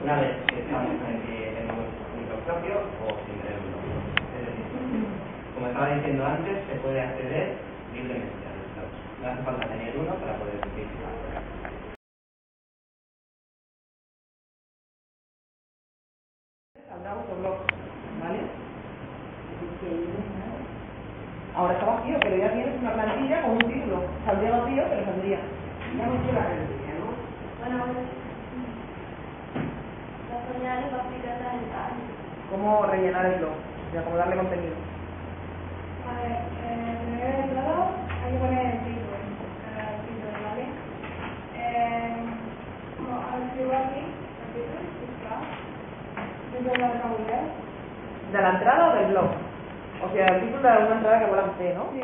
una vez que tenemos un blog propio o sin tener un blog. Es decir, como estaba diciendo antes, se puede acceder libremente a los blogs. No hace falta tener uno para poder utilizarlo. Habrá otro blog, ¿vale? Ahora está vacío, pero ya tienes una plantilla con un título. Saldría vacío, pero saldría. Ya hemos hecho la plantilla, ¿no? Bueno, las señales va a aplicar en tal. ¿Cómo rellenar el blog? O sea, cómo darle contenido. A ver, primero de todo hay que poner el título, ¿vale? Como escribo aquí, el título, buscar, desde la vocabulario. ¿De la entrada o del blog? O sea, el título de una entrada que vuelva a usted, ¿no? Sí,